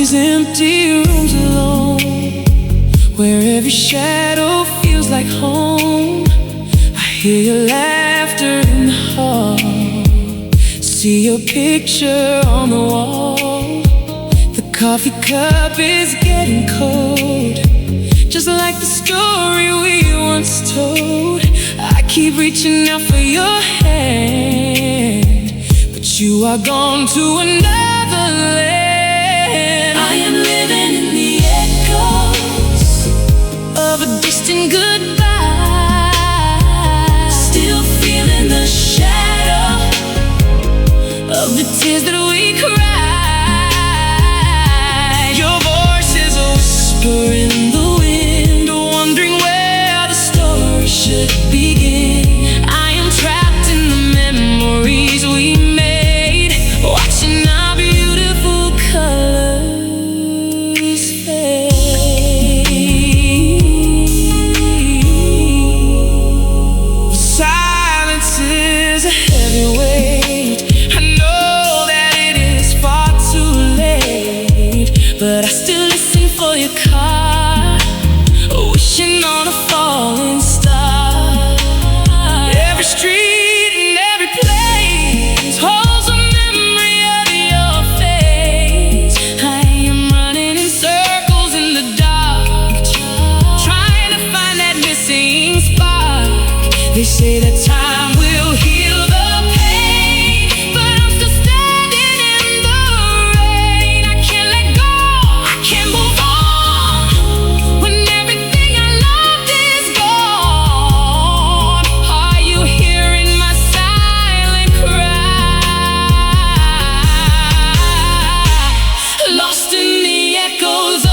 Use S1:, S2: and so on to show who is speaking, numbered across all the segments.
S1: these empty rooms alone, where every shadow feels like home. I hear your laughter in the hall, see your picture on the wall. The coffee cup is getting cold, just like the story we once told. I keep reaching out for your hand, but you are gone to another land. I am living in the echoes of a distant goodbye, still feeling the shadow of the tears that we cried. Your voice is a whisper in the wind, wondering where the story should begin. I am trapped in the memories we made, watching our beautiful colors fade. Silence is a heavy weight. I know that it is far too late, but I still listen for your car, wishing on a falling star. Every street and every place holds a memory of your face. I am running in circles in the dark, trying to find that missing spark. They say that time will heal the pain, but I'm still standing in the rain. I can't let go, I can't move on when everything I loved is gone. Are you hearing my silent cry? Lost in the echoes of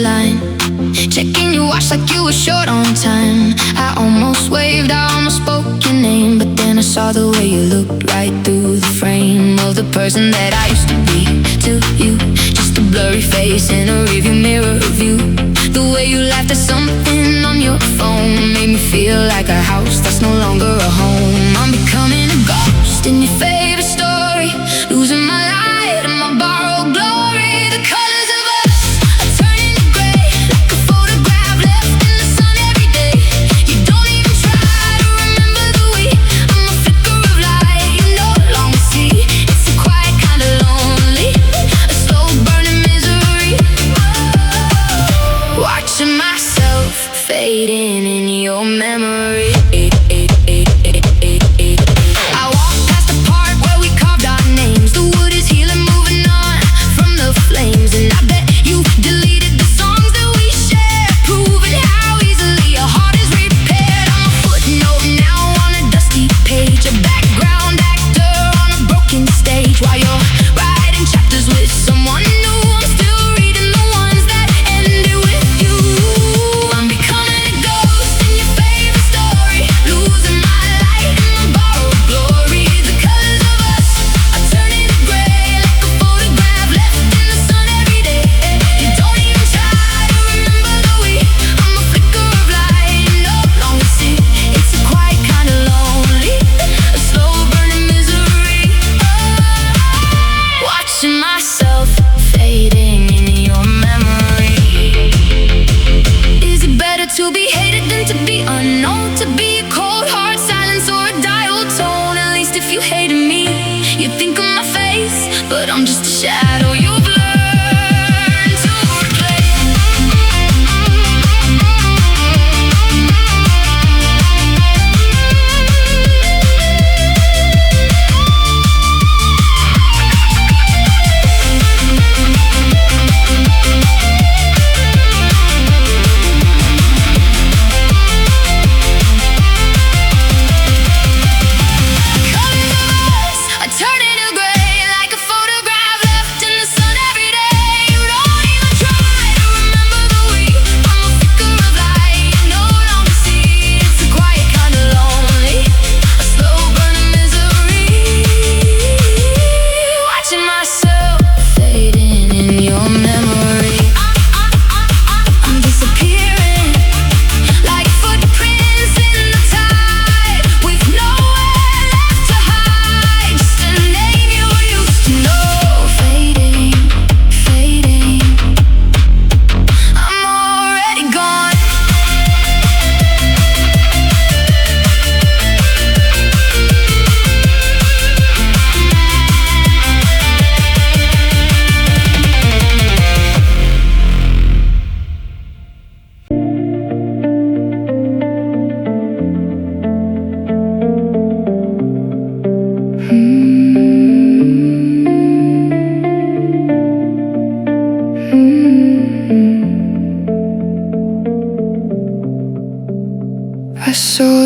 S1: line, checking your watch like you were short on time. I almost waved, I almost spoke your name, but then I saw the way you looked right through the frame of the person that I used to be to you. Just a blurry face in a rearview mirror view. The way you laughed at something on your phone made me feel like a house that's no longer a home. I'm becoming a ghost in your favorite story, losing my light and my borrowed glory. The colors of us are turning to gray, like a photograph left in the sun every day. You don't even try to remember the we. I'm a flicker of light you no longer see. It's a quiet kind of lonely, a slow burning misery. Watching myself fading in your memory.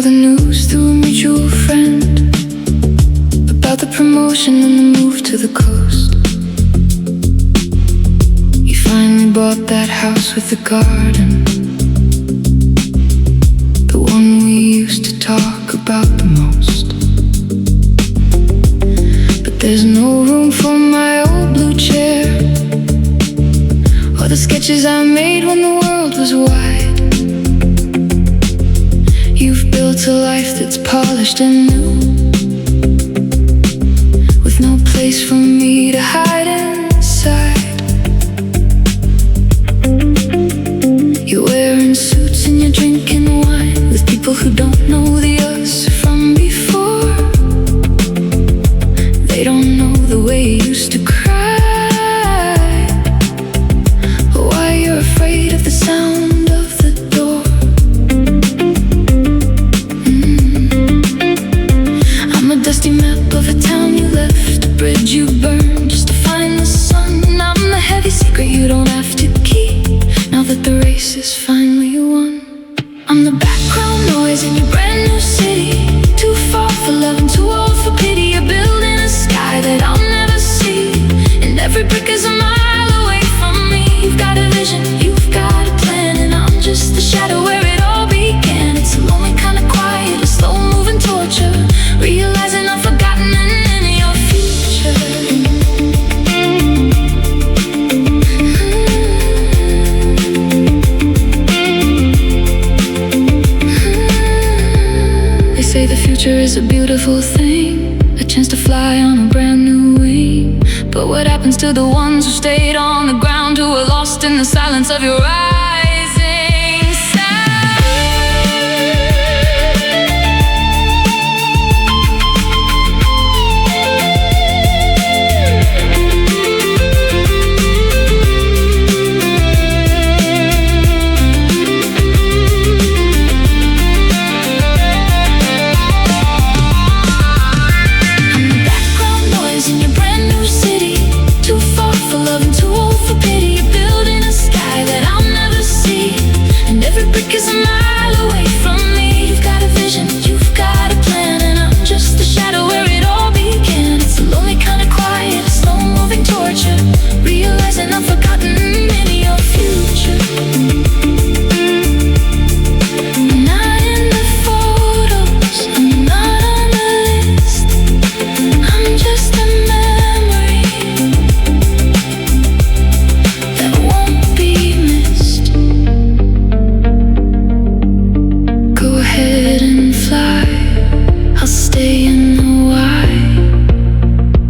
S1: saw the news through a mutual friend about the promotion and the move to the coast. You finally bought that house with the garden, the one we used to talk about the most. But there's no room for my old blue chair, or the sketches I made when the world was wide. You've built a life that's polished and new, with no place for me to hide inside. You're wearing suits and you're drinking wine with people who don't know the us from before. They don't know the way you used to cry, or why you're afraid of the sound of the door. I'm a dusty map of a town you left, a bridge you burned just to find the sun. And I'm the heavy secret you don't have to keep, now that the race is finally won. I'm the background noise in your brand new city, too far for love and too old for pity. You're building a sky that I'll never see, and every brick is a mile away from me. You've got a vision, you've got a plan, and I'm just the shadow where it all began. It's a lonely kind of quiet, a slow-moving torture, realizing I've forgotten and in your future. They say the future is a beautiful thing, a chance to fly on a brand new wing. But what happens to the ones who stayed on the ground, who were lost in the silence of your rising sound? Is a mile away from me. You've got a vision, you've got a plan, and I'm just the shadow where it all began. It's a lonely kind of quiet, a slow-moving torture, realizing I've forgotten in your future. I'm not in the photos, I'm not on the list, I'm just a memory that won't be missed. Go ahead and fly, I'll stay in the why,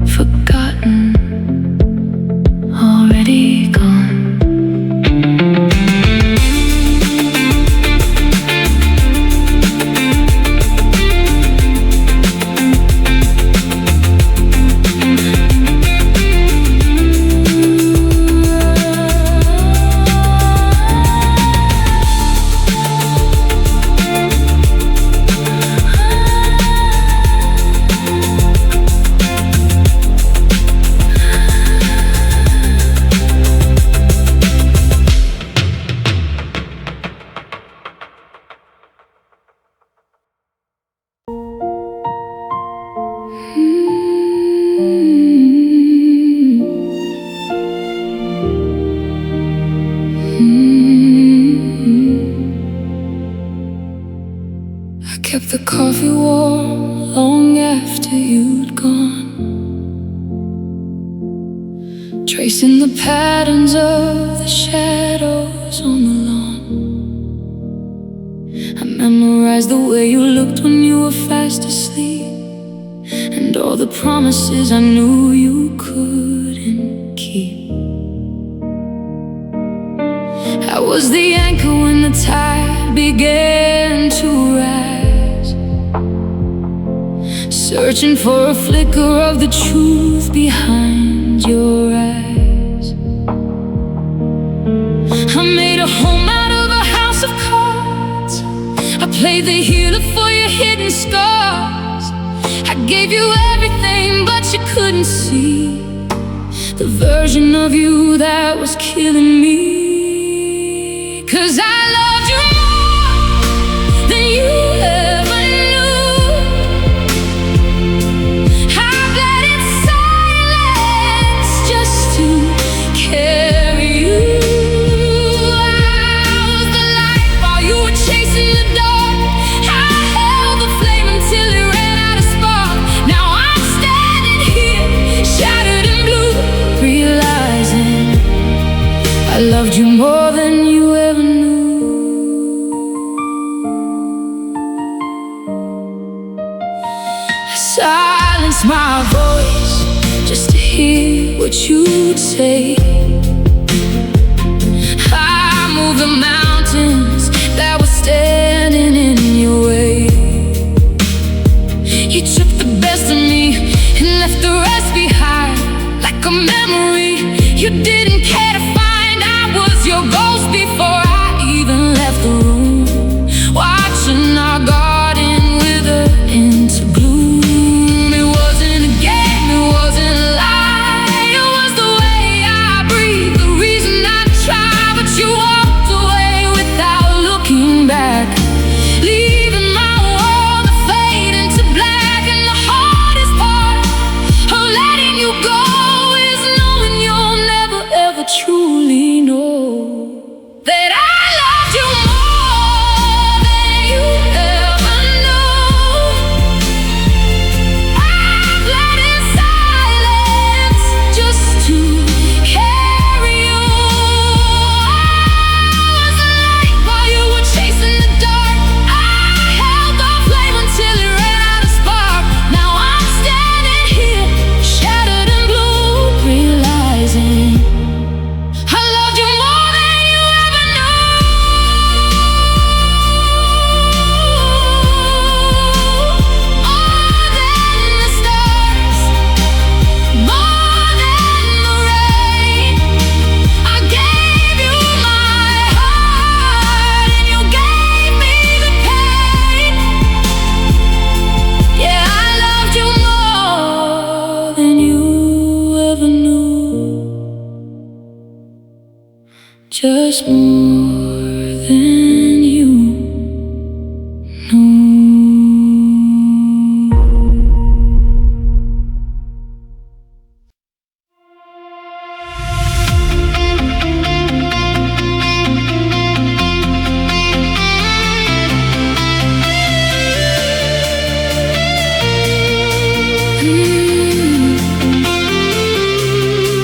S1: forgotten, already gone. I kept the coffee warm long after you'd gone, tracing the patterns of the shadows on the lawn. I memorized the way you looked when you were fast asleep, and all the promises I knew you couldn't keep. I was the anchor when the tide began to rise, searching for a flicker of the truth behind your eyes. I made a home out of a house of cards, I played the healer for your hidden scars. I gave you everything, but you couldn't see the version of you that was killing me. 'Cause I loved you more than you ever Silence my voice just to hear what you'd say. I move the mountains that were standing in your way. You took the best of me and left the rest behind, like a memory you didn't care to find. I was your ghost before I even left the room, watching our garden wither into bloom. It wasn't a game, it wasn't a lie, it was the way I breathe, the reason I try. But you walked away without looking back, leaving my world to fade into black. And the hardest part of letting you go is knowing you'll never ever truly know that I loved you more than you ever knew. I've let in silence just to carry you. I was the light while you were chasing the dark. I held the flame until it ran out of spark. Now I'm standing here, shattered and blue, realizing I loved you more than you ever knew. More than the stars, more than the rain. I gave you my heart and you gave me the pain. Yeah, I loved you more than you ever knew. Just more than you knew.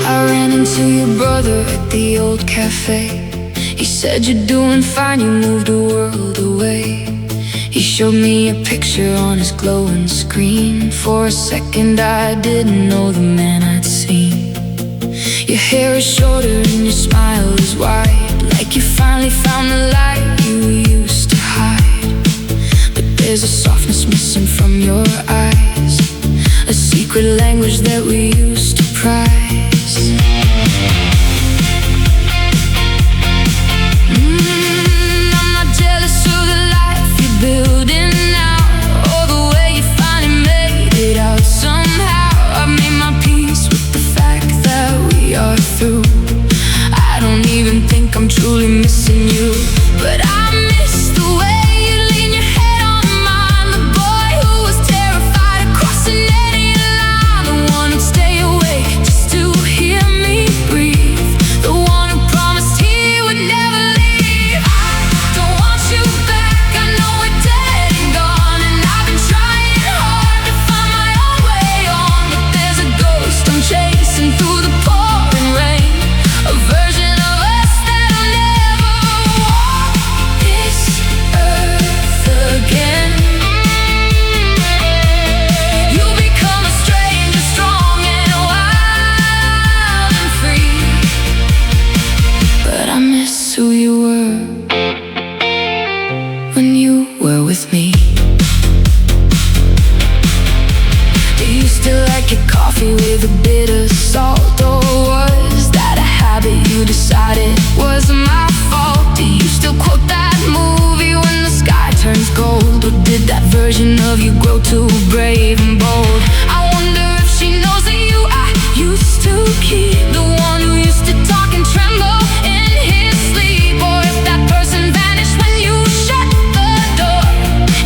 S1: I ran into your brother at the old cafe. He said you're doing fine, you moved a world away. He showed me a picture on his glowing screen. For a second I didn't know the man I'd seen. Your hair is shorter and your smile is wide, like you finally found the light you used to hide. But there's a softness missing from your eyes, a secret language that we used to prize. I'm not jealous of the life you're building now, or the way you finally made it out somehow. I've made my peace with the fact that we are through. I don't even think I'm truly missing you, but I miss the way you lean your head on mine. The boy who was terrified of crossing any line, the one who'd stay awake just to hear me breathe, the one who promised he would never leave. I don't want you back, I know we're dead and gone, and I've been trying hard to find my own way on. But there's a ghost I'm chasing through the pouring rain, a version of us that'll never walk this earth again. You become a stranger, strong and wild and free, but I miss who you were when you were with me. Do you still like your coffee with a bit of salt, or was that a habit you decided was my fault? Do you still quote that movie when the sky turns gold, or did that version of you grow too brave and bold? I wonder if she knows that you I used to keep, the one who used to talk and tremble in his sleep, or if that person vanished when you shut the door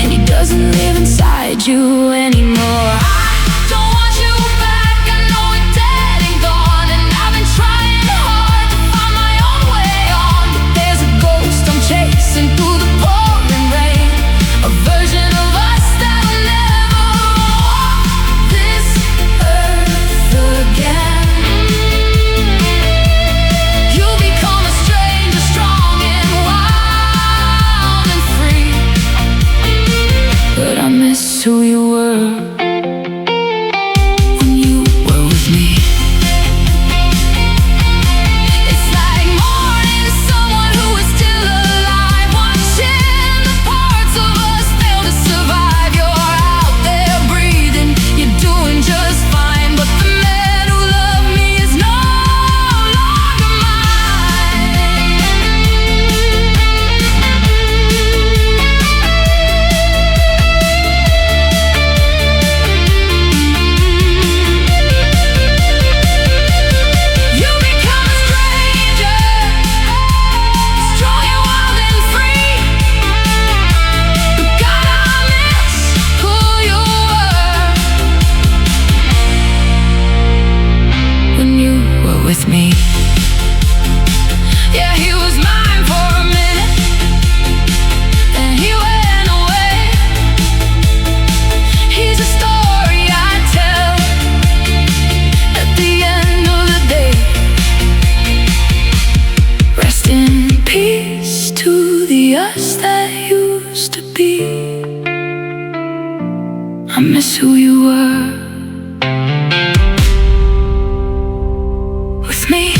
S1: and he doesn't live inside you anymore. I don't want you back, I know we're dead and gone, and I've been trying hard to find my own way on. But there's a ghost I'm chasing through the pouring rain, a version of us that'll never walk this earth again. You become a stranger, strong and wild and free, but I miss who you were I miss who you were with me.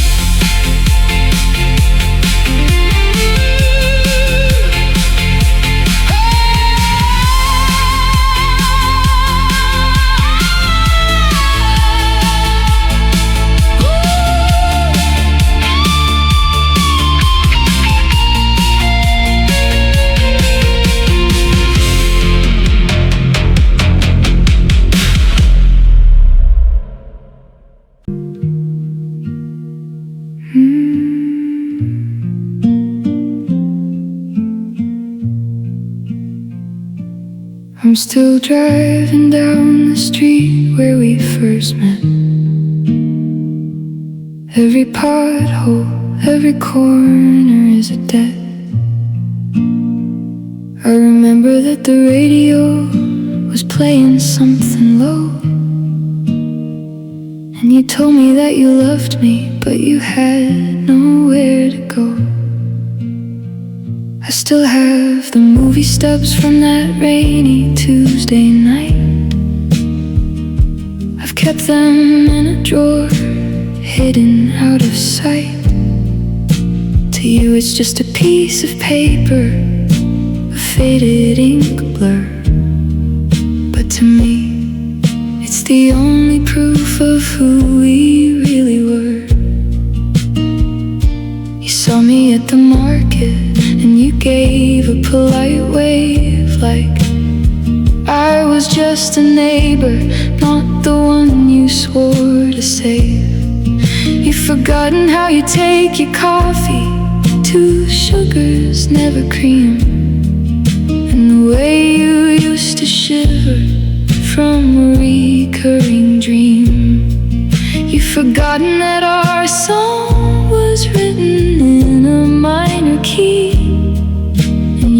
S1: I'm still driving down the street where we first met. Every pothole, every corner is a debt. I remember that the radio was playing something low, and you told me that you loved me, but you had nowhere to go. I still have the movie stubs from that rainy Tuesday night. I've kept them in a drawer, hidden out of sight. To you it's just a piece of paper, a faded ink blur. But to me, it's the only proof of who we really were. You saw me at the market, and you gave a polite wave, like I was just a neighbor, not the one you swore to save. You've forgotten how you take your coffee, 2 sugars, never cream, and the way you used to shiver from a recurring dream. You've forgotten that our song was written in a minor key.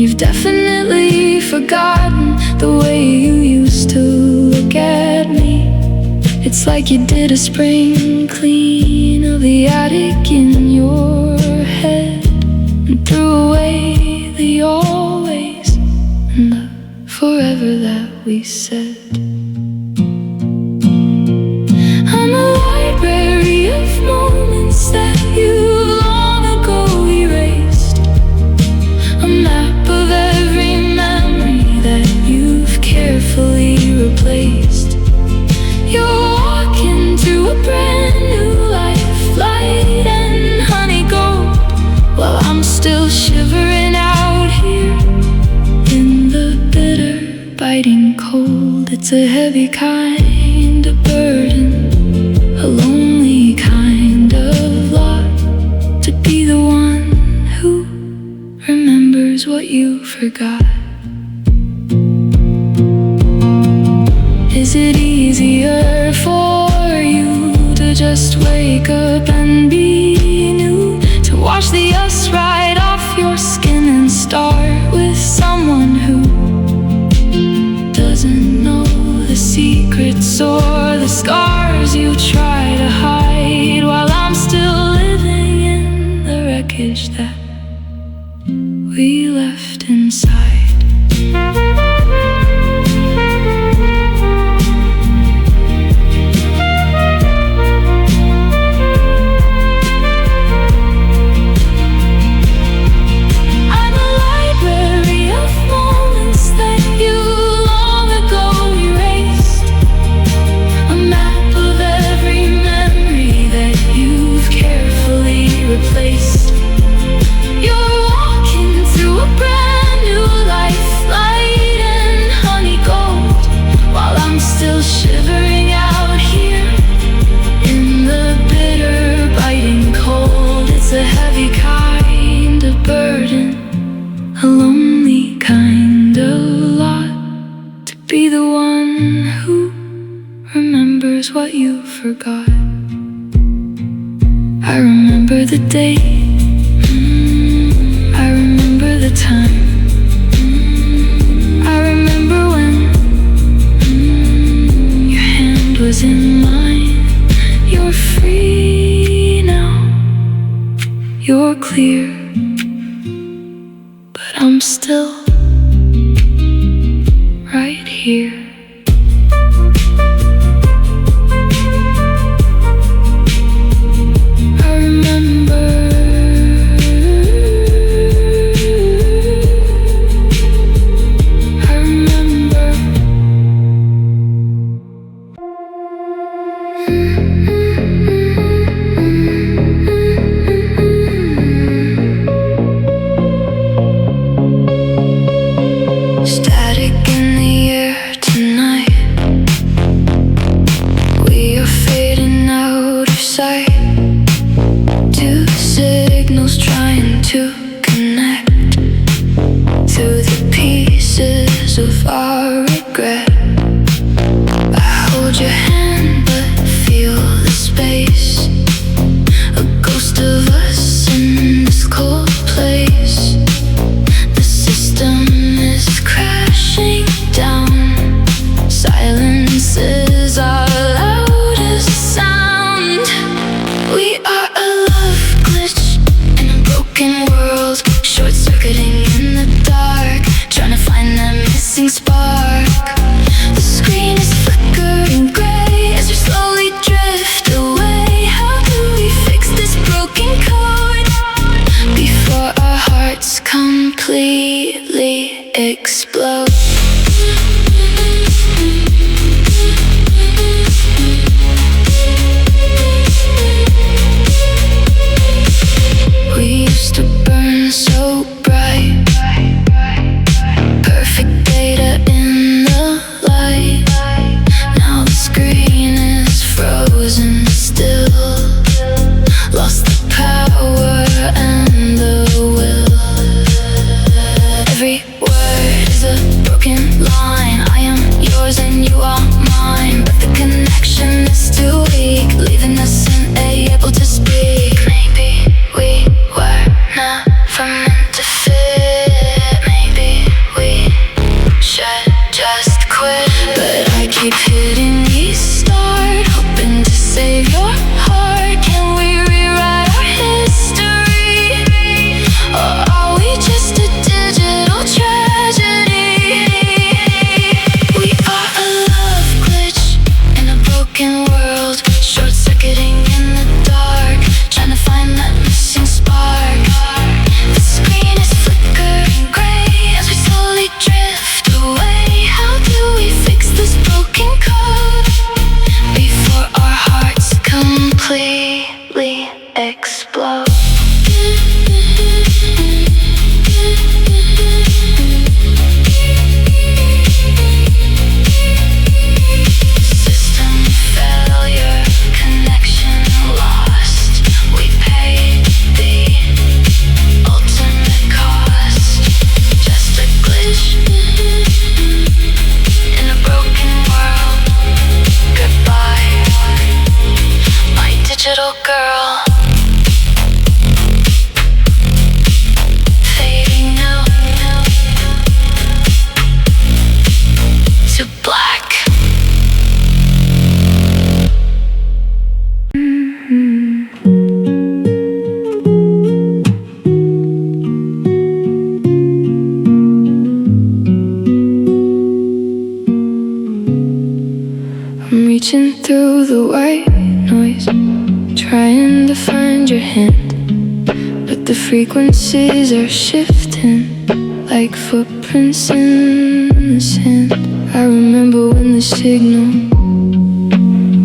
S1: You've definitely forgotten the way you used to look at me. It's like you did a spring clean of the attic in your head, and threw away the always and the forever that we said. I'm a library of moments that you long ago erased, a map of every memory that you've carefully replaced. You're walking through a brand new life, light and honey gold, while I'm still shivering out here in the bitter, biting cold. It's a heavy kind of burden, a lonely kind of lot, to be the one who remembers what you forgot. Is it easier for you to just wake up and be new, to wash the us right off your skin and start with someone who doesn't know the secrets or the scars you try to hide, while I'm still living in the wreckage that we left inside? I'm a library of moments that you long ago erased, a map of every memory that you've carefully replaced. You're walking through a brand new life, light and honey gold, while I'm still shivering out here in the bitter, biting cold. It's a heavy kind of burden, a lonely kind of lot, to be the one who remembers what you forgot. I remember the day, I remember the time, I remember when your hand was in mine. You're free now, you're clear, but I'm still right here. regret. I hold your hand but feel the space, a ghost of us in this cold place. The system is crashing down. Silence is our loudest sound. We are a love glitch in a broken world, short-circuiting in the dark, trying to find that missing spark. The screen is flickering gray as we slowly drift away. How do we fix this broken code before our hearts completely explode? We used to burn so bright, perfect data in the light. Now the screen is frozen still, lost the power and the will. Every word is a broken line. I am yours and you are mine, but the connection is too weak, leaving us unable to speak. Maybe we were never meant to fit. Maybe we should just quit. But I keep hitting restart, hoping to save your heart. Can we rewrite our history, or are we just a digital tragedy? We are a love glitch in a broken world, short-circuiting in the dark, trying to find that missing spark. The screen is flickering gray as we slowly drift away. How do we fix this broken code before our hearts completely explode? System failure, connection lost. We paid the ultimate cost. Just a glitch in a broken world. Goodbye, my digital girl. Fading out to black. I'm reaching through the white noise, trying to find your hand, but the frequencies are shifting like footprints in the sand. I remember when the signal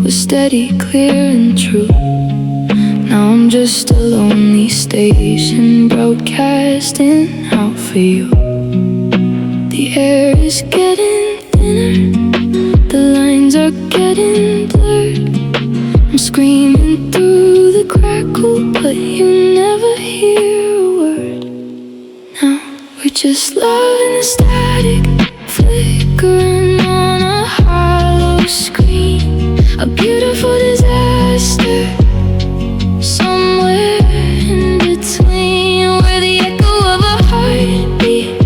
S1: was steady, clear and true. Now I'm just a lonely station broadcasting out for you. The air is getting thinner, the lines are getting blurred. I'm screaming through the crackle, but you never hear a word. Now we're just loving the static, flickering on a hollow screen. A beautiful disaster, somewhere in between, where the echo of a heartbeat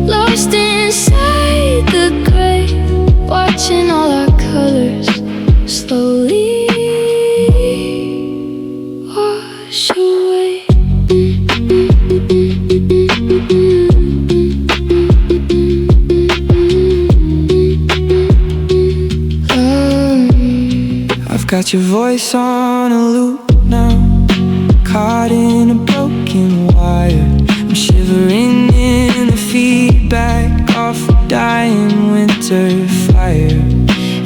S1: lost inside the grave, watching all our colors slowly wash away. I've got your voice on a loop now, caught in a broken wire. I'm shivering in the feedback off a dying winter fire.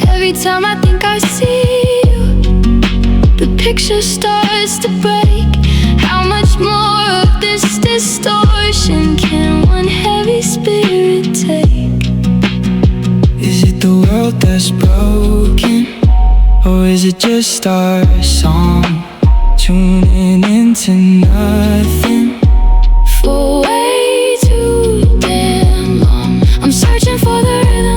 S1: Every time I think I see you, the picture starts to break. How much more of this distortion can one heavy spirit take? Is it the world that's broken, or is it just our song tuning into nothing for way too damn long? I'm searching for the rhythm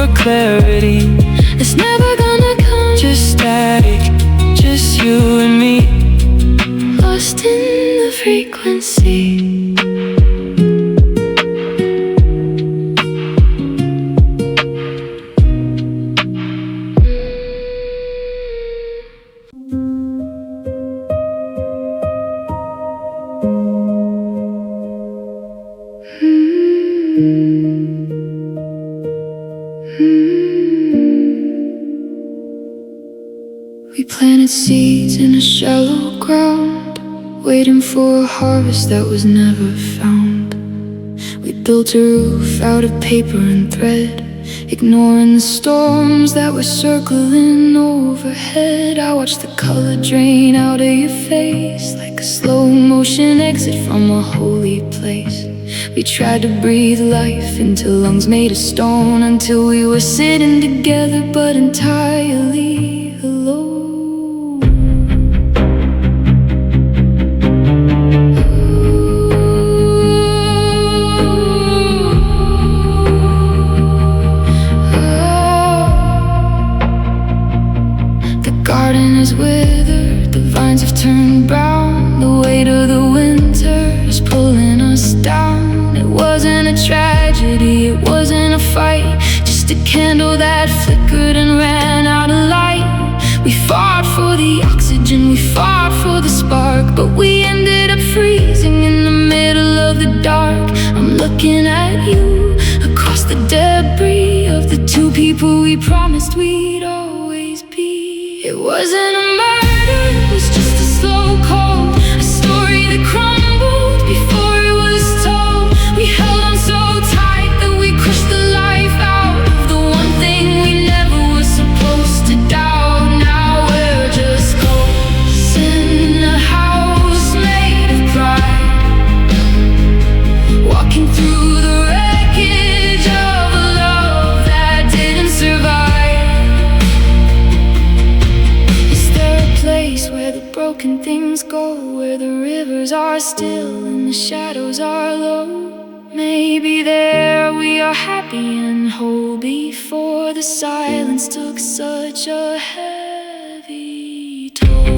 S1: for clarity.
S2: It's never gonna come.
S1: Just static, just you and me,
S2: Lost in the frequency. We planted seeds in a shallow ground, waiting for a harvest that was never found. We built a roof out of paper and thread, ignoring the storms that were circling overhead. I watched the color drain out of your face, like a slow motion exit from a holy place. We tried to breathe life into lungs made of stone, until we were sitting together but entirely alone. Withered, the vines have turned brown. The weight of the winter is pulling us down. It wasn't a tragedy, it wasn't a fight, just a candle that flickered and ran out of light. We fought for the oxygen, we fought for the spark, but we ended up freezing in the middle of the dark. I'm looking at you across the debris of the two people we promised we'd always be. It wasn't a murder, it was just a slow cold, a story that crumbled before it was told. We held on so tight that we crushed the life out of the one thing we never were supposed to doubt. Now we're just ghosts in a house made of pride, walking through the wreckage of a love that didn't survive. Where the broken things go, where the rivers are still and the shadows are low. Maybe there we are happy and whole before the silence took such a heavy toll.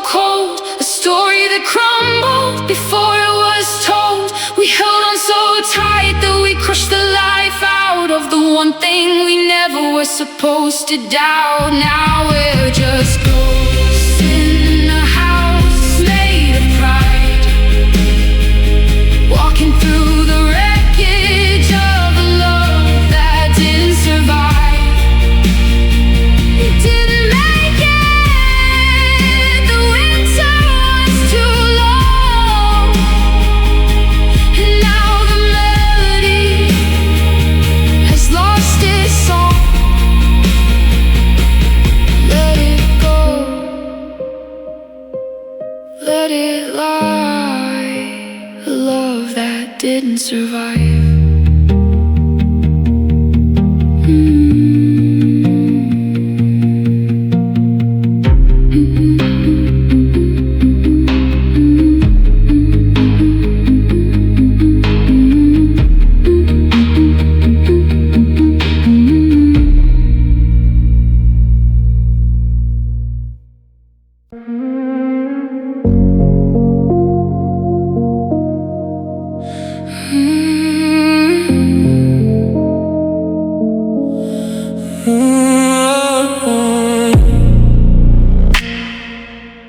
S2: Cold, a story that crumbled before it was told. We held on so tight that we crushed the life out of the one thing we never were supposed to doubt. Now we're just ghosts in a house made of pride, walking through the wreckage of a love that didn't survive. It didn't make it. Let it lie, a love that didn't survive.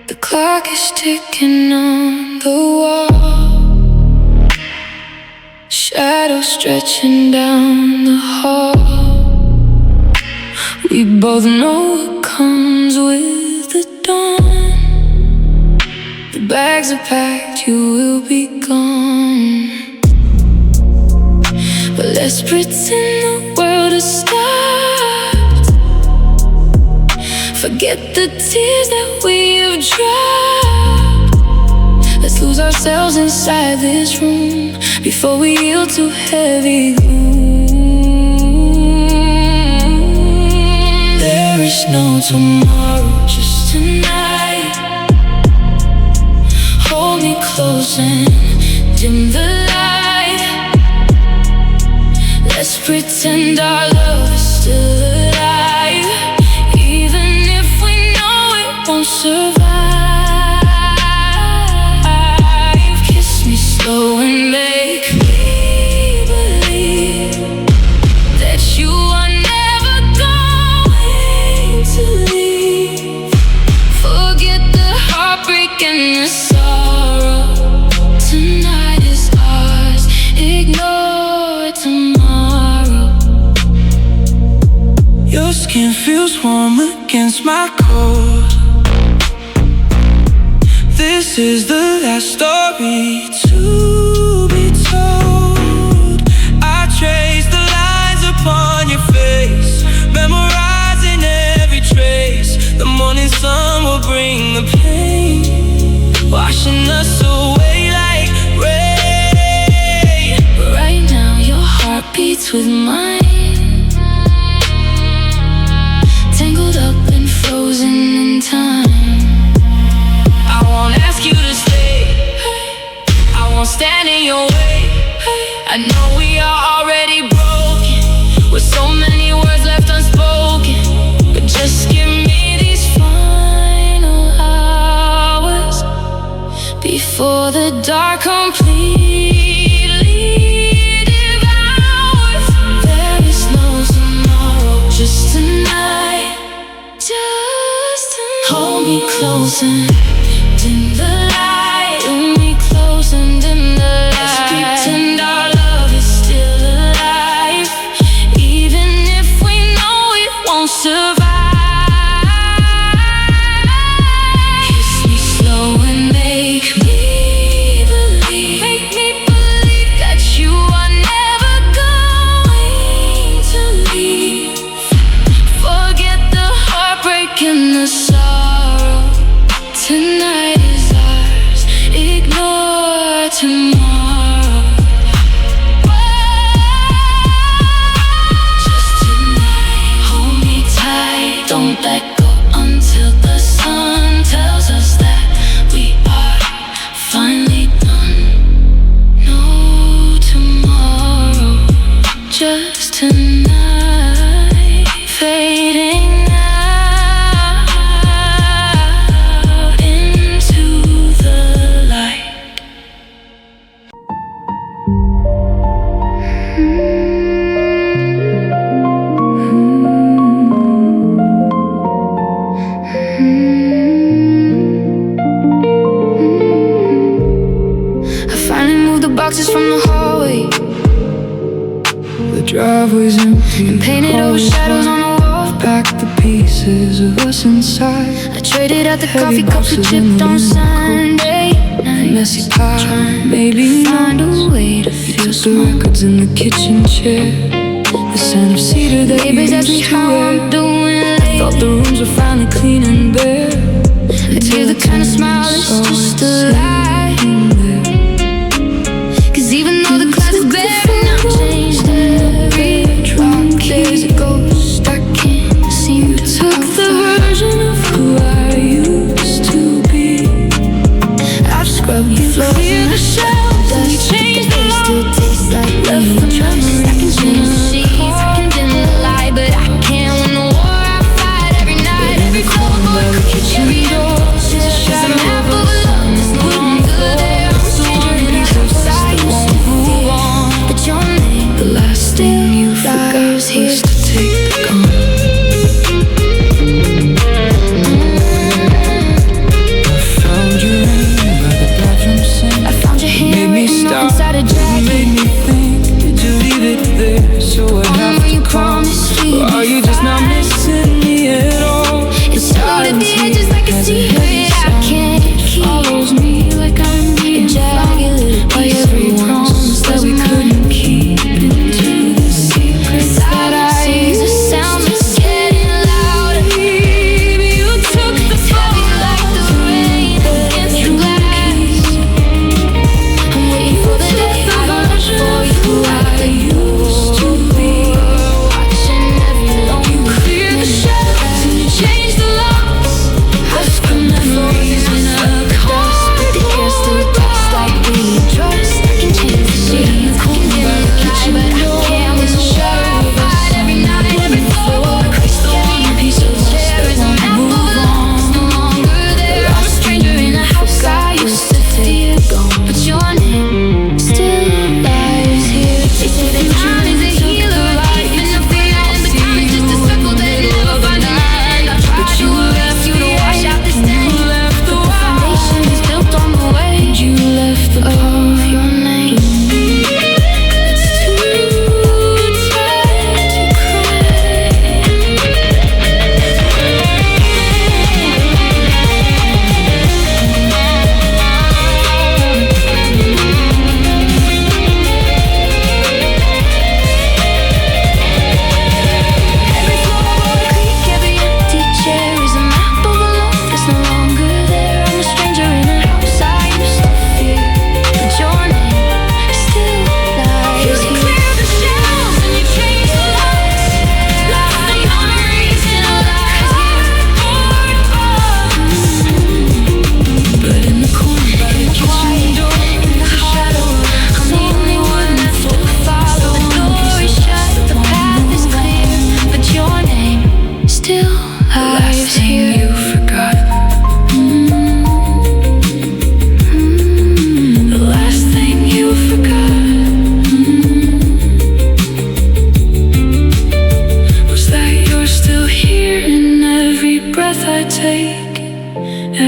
S2: The clock is ticking on the wall, shadows stretching down the hall. We both know what comes with the dawn. The bags are packed, you will be gone. But let's pretend the world could have stopped. Forget the tears that we have dropped. Let's lose ourselves inside this room before we yield to heavy gloom. There is no tomorrow, just tonight. Hold me close and dim the light. Let's pretend our love is still alive, even if we know it won't survive. Kiss me slow and make me believe that you are never going to leave. Forget the heartbreak and the sorrow. Tonight is ours, ignore tomorrow.
S1: Your skin feels warm against my cold. This is the last story to be told. I trace the lines upon your face, memorizing every trace. The morning sun will bring the pain, washing us away like rain.
S2: Right now your heart beats with mine, tangled up and frozen in time.
S1: I won't ask you to stay, I won't stand in your way. I know we are already broken, with so many words left unspoken, but just give me these
S2: Final hours before the dark completely devours. There is no tomorrow, just tonight. Just tonight. Hold me close and dim the light. Hold me close and dim the light. Let's pretend our love is still alive, even if we know it won't survive. Kiss me slow and make me believe that you are never going to leave. Forget the heartbreak and the sorrow. Tonight is ours, ignore tomorrow. Just tonight, hold me tight, don't let go until the sun tells us that we are finally done. No tomorrow, just tonight. Fading out into the light. I finally moved the boxes from the hallway.
S1: The driveway's empty
S2: And painted over shadows on the wall.
S1: Pack the pieces of us inside.
S2: I traded out the
S1: Heavy
S2: coffee cups we
S1: boxes
S2: chipped
S1: in
S2: on
S1: the
S2: Sunday night.
S1: Messy pie, maybe
S2: Find a
S1: notes.
S2: way to
S1: You
S2: feel
S1: took the
S2: small.
S1: records in the kitchen chair, the scent of cedar that you
S2: Neighbors ask me
S1: used to
S2: how I'm
S1: wear.
S2: doing
S1: I thought the
S2: lately.
S1: rooms were finally clean and bare.
S2: I give the kind of smile that's just a lie. Cause even though the clouds is bare and I've changed every rock, there's a ghost I can't seem to
S1: Took the version of who I used to be.
S2: I've scrubbed the floor,
S1: Clear the shelves and change the
S2: still
S1: locks.
S2: tastes like love from memories. I can change the sheets, I can dim the light, but I can't win the war I fight every night. Every cold boy, every door, 'cause I'm half of a love, this would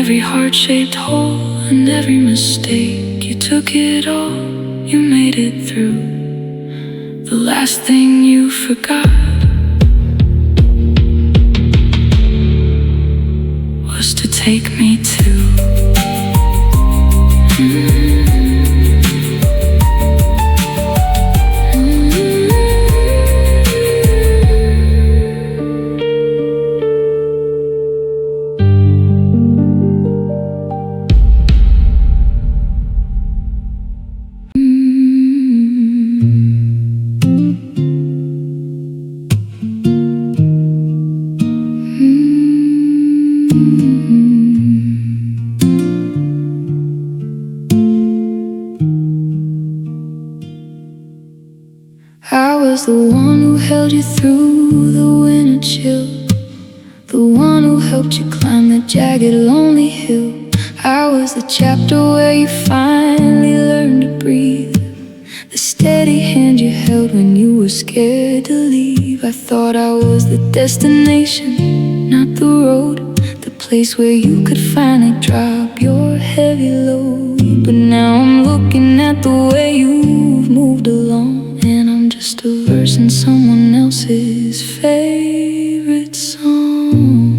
S2: every heart-shaped hole and every mistake. You took it all, you made it through. The last thing you forgot was to take me to I was the one who held you through the winter chill, the one who helped you climb the jagged, lonely hill. I was the chapter where you finally learned to breathe, the steady hand you held when you were scared to leave. I thought I was the destination, not the road, the place where you could finally drop your heavy load. But now I'm looking at the way you've moved along, and I'm just a verse in someone else's favorite song.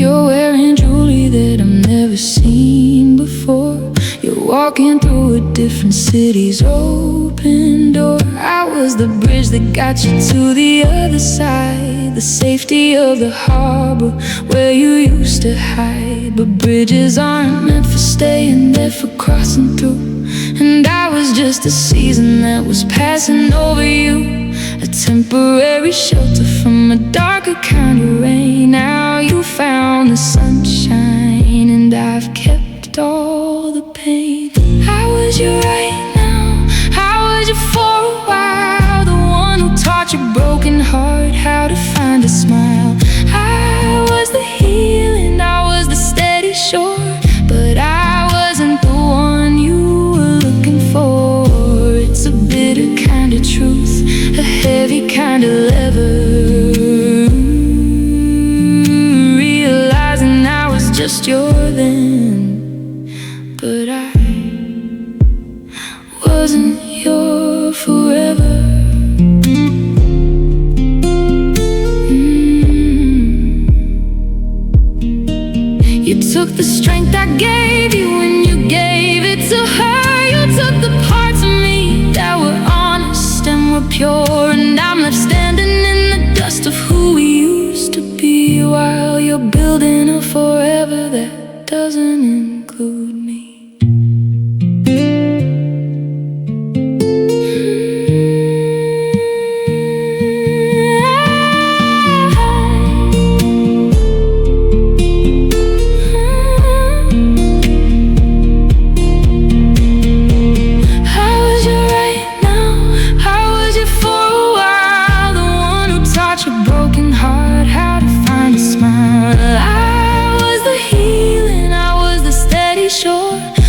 S2: You're wearing jewelry that I've never seen before. You're walking through a different city's open door. I was the bridge that got you to the other side, the safety of the harbor where you used to hide. But bridges aren't meant for staying, they're for crossing through. And I was just a season that was passing over you, a temporary shelter from a darker kind of rain. Now you found the sunshine, and I've kept all the pain. How was you right now? How was you for a while? The one who taught your broken heart how to find a smile. I was the healing, I was the steady shore, but I wasn't the one you were looking for. It's a bitter kind of truth, a heavy kind of lever, realizing I was just your then, but I wasn't your forever. You took the strength I gave you and you gave it to her. You took the parts of me that were honest and were pure, and I'm left standing in the dust of who we used to be, while you're building a forever that doesn't include me.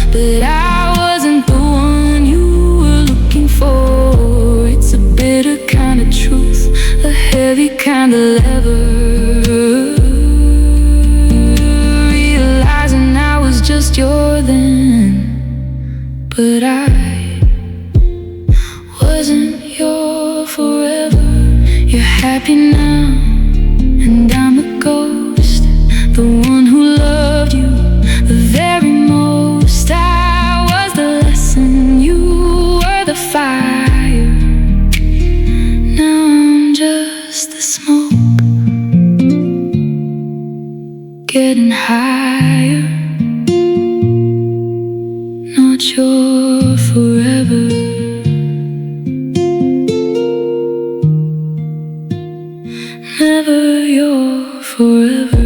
S2: But I wasn't the one you were looking for. It's a bitter kind of truth, a heavy kind of lever, realizing I was just your then, but I wasn't your forever. You're happy now, and I'm a ghost, the one who loved you the very most. I was the lesson, you were the fire. Now I'm just the smoke, getting higher, not your forever. Never your forever.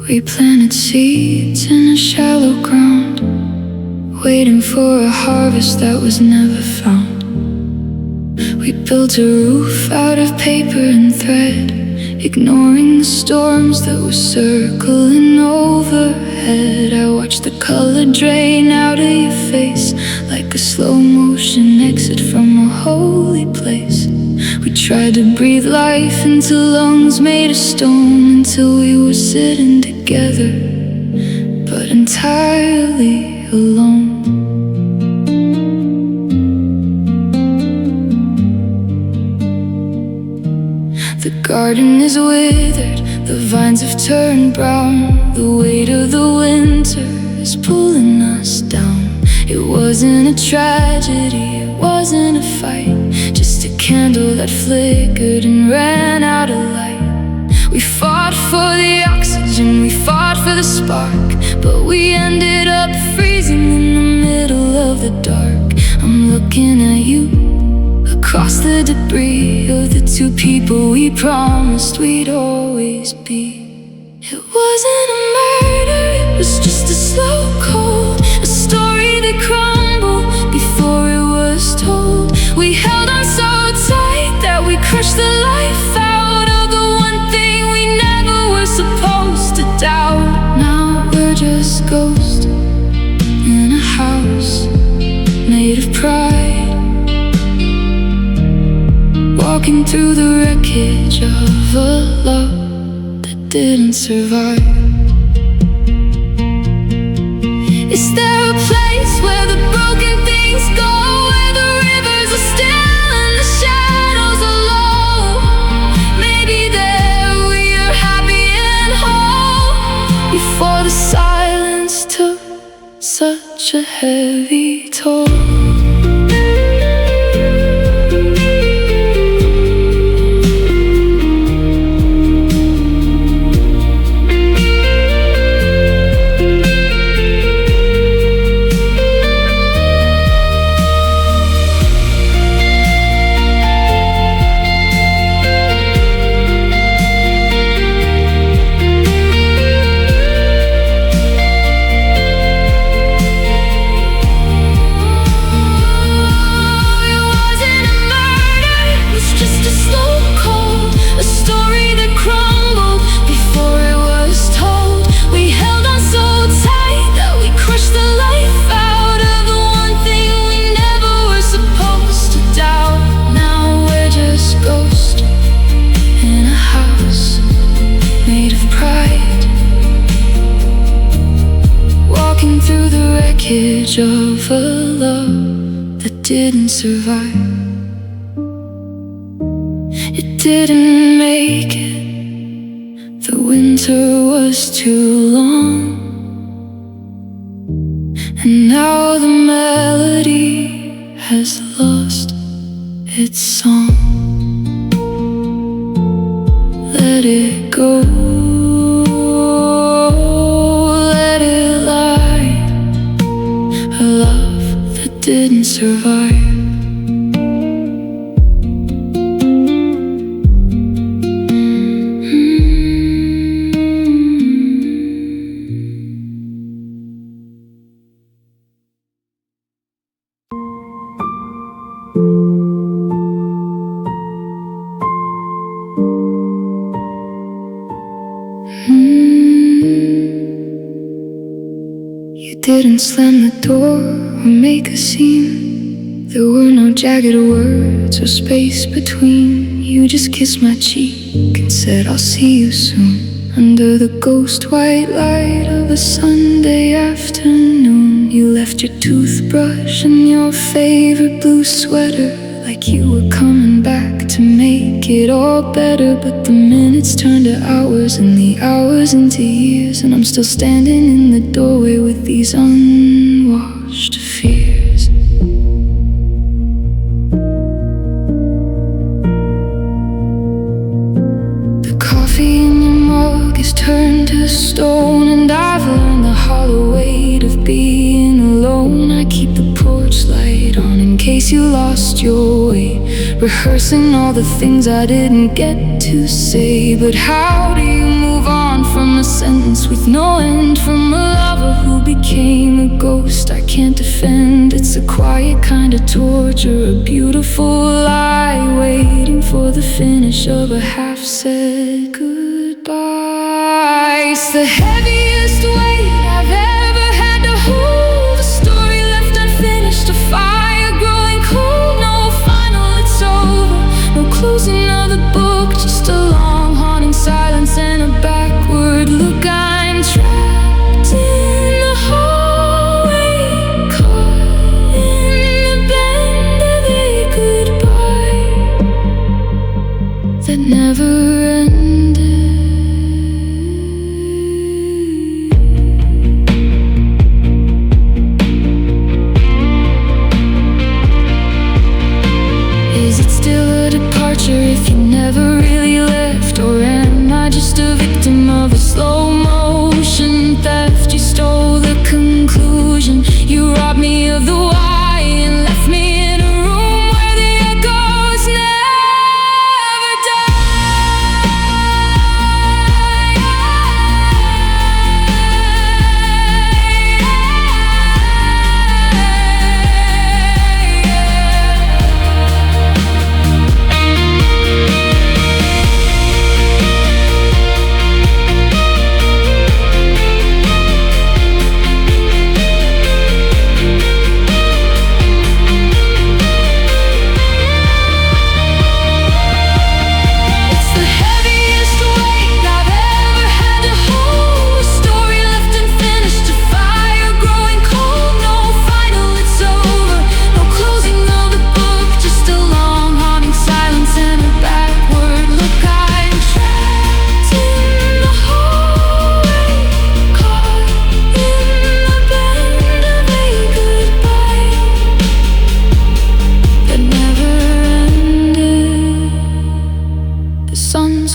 S2: We planted seeds in a shallow ground, waiting for a harvest that was never found. We built a roof out of paper and thread, ignoring the storms that were circling overhead. I watched the color drain out of your face, like a slow motion exit from a holy place. We tried to breathe life into lungs made of stone, until we were sitting together, but entirely alone. The garden is withered, the vines have turned brown. The weight of the winter is pulling us down. It wasn't a tragedy, it wasn't a fight, just a candle that flickered and ran out of light. We fought for the oxygen, we fought for the spark, but we ended up freezing in the middle of the dark. I'm looking at you across the debris of the two people we promised we'd always be. It wasn't a murder, it was just a slow cold, a story that crumbled before it was told. We held on so tight that we crushed the life out of the one thing we never were supposed to doubt. Now we're just ghosts in a house made of pride, walking through the wreckage of a love that didn't survive. Is there a place where the broken things go, where the rivers are still and the shadows are low? Maybe there we are happy and whole, before the silence took such a heavy toll. Of a love that didn't survive. It didn't make it, the winter was too long, and now the melody has lost its song. Let it go, let it lie, a love that didn't survive. You didn't slam the door or make a scene. There were no jagged words or space between. You just kissed my cheek and said, I'll see you soon. Under the ghost white light of a Sunday afternoon, you left your toothbrush and your favorite blue sweater, like you were coming back to make it all better. But the minutes turned to hours and the hours into years, and I'm still standing in the doorway with these unwashed fears. The coffee in your mug is turned to stone, and I've learned the hollow weight of being alone. I keep the porch light on in case you lost your way, rehearsing all the things I didn't get to say. But how do you move on from a sentence we ghost I can't defend. It's a quiet kind of torture, a beautiful lie, waiting for the finish of a half-said goodbye. It's the heaviest weight I've ever had to hold, a story left unfinished, a fire growing cold. No final, it's over, no closing of the book, just a long haunting silence and a backward look. I'm trapped in the hallway, caught in the bend of a goodbye that never ended. Is it still a departure if you never really left? Or am I just a victim of a slow motion theft? You stole the conclusion, you robbed me of the why, and left me in a room where the echoes never die.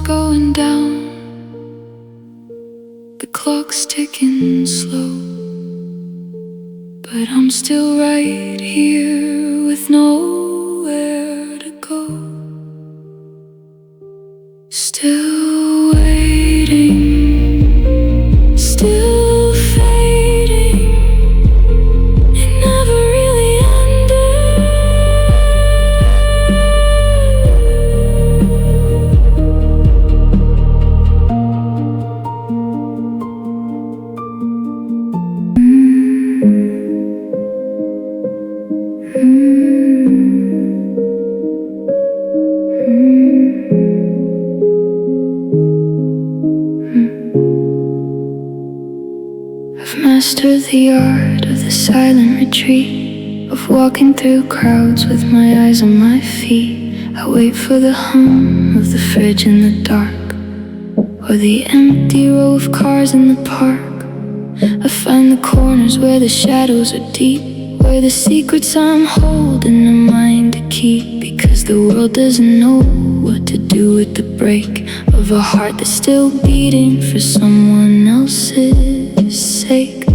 S2: Going down, the clock's ticking slow, but I'm still right here with nowhere to go. Still waiting, still fading. It never really ended. I've mastered the art of the silent retreat, of walking through crowds with my eyes on my feet. I wait for the hum of the fridge in the dark, or the empty row of cars in the park. I find the corners where the shadows are deep, where the secrets I'm holding are mine to keep. Because the world doesn't know what to do with the break of a heart that's still beating for someone else's sake.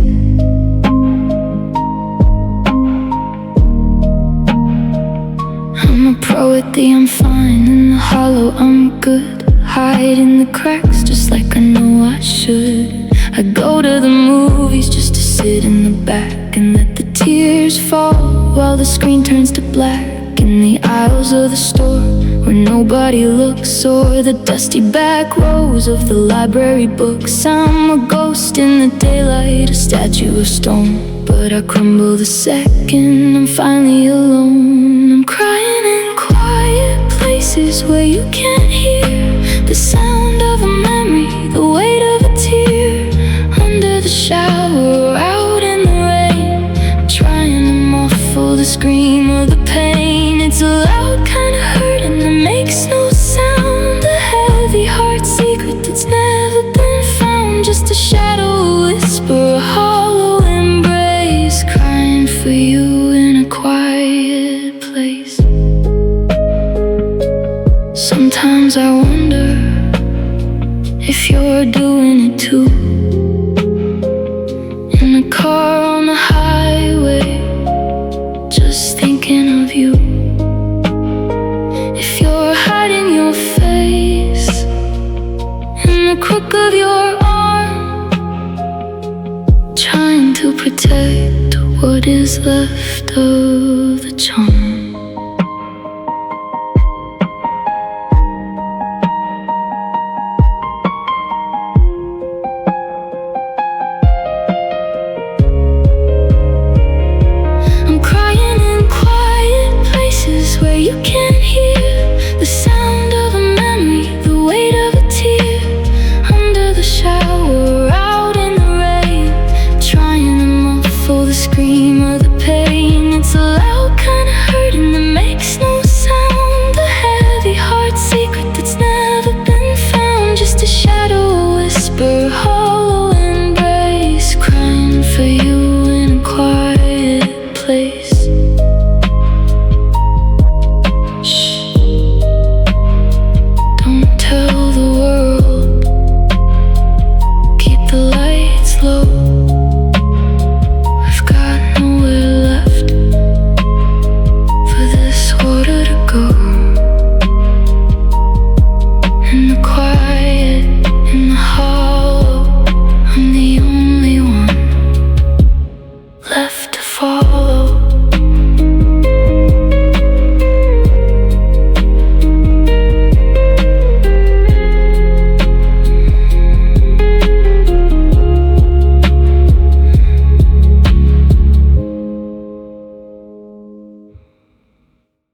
S2: I'm a pro at the I'm fine, in the hollow I'm good, hide in the cracks just like I know I should. I go to the movies just to sit in the back and let the tears fall while the screen turns to black. In the aisles of the store where nobody looks, or the dusty back rows of the library books. I'm a ghost in the daylight, a statue of stone, but I crumble the second I'm finally alone. I'm crying in quiet places where you can't hear the sound of a memory, the weight of a tear. Under the shower or out in the rain, trying to muffle the scream of the pain. It's a loud kind of hurting that makes no sound, a heavy heart secret that's never been found. Just a shadow, a whisper, a hollow embrace, crying for you in a quiet place. Sometimes I wonder if you're doing it too, in a car on the highway, just thinking of you. If you're hiding your face in the crook of your arm, what is left of the charm.